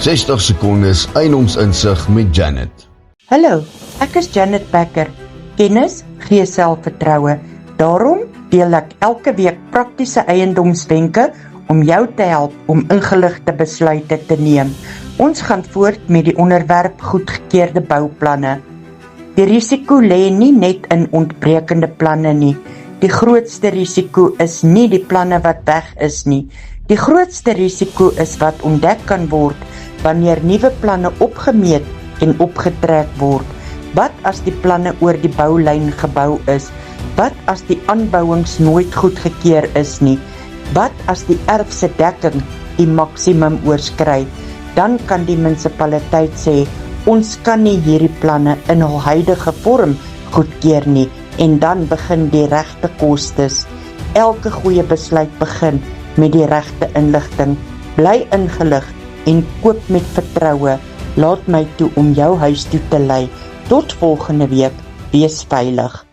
60 sekondes eiendomsinsig met Janet. Hallo, ek is Janet Becker. Kennis gee selfvertroue. Daarom deel ek elke week praktiese eiendomswenke om jou te help om ingeligte besluite te neem. Ons gaan voort met die onderwerp goedgekeurde bouplanne. Die risiko lê nie net in ontbrekende planne nie. Die grootste risiko is nie die planne wat weg is nie. Die grootste risiko is wat ontdek kan word wanneer nuwe planne opgemeet en opgetrek word. Wat as die planne oor die boulyn gebou is? Wat as die aanbouings nooit goedgekeur is nie? Wat as die erf se dekking die maksimum oorskry? Dan kan die munisipaliteit sê, ons kan nie hierdie planne in hul huidige vorm goedkeur nie, en dan begin die regte kostes. Elke goeie besluit begin met die regte inligting. Bly ingelig en koop met vertroue. Laat my toe om jou huis toe te lei. Tot volgende week, wees veilig.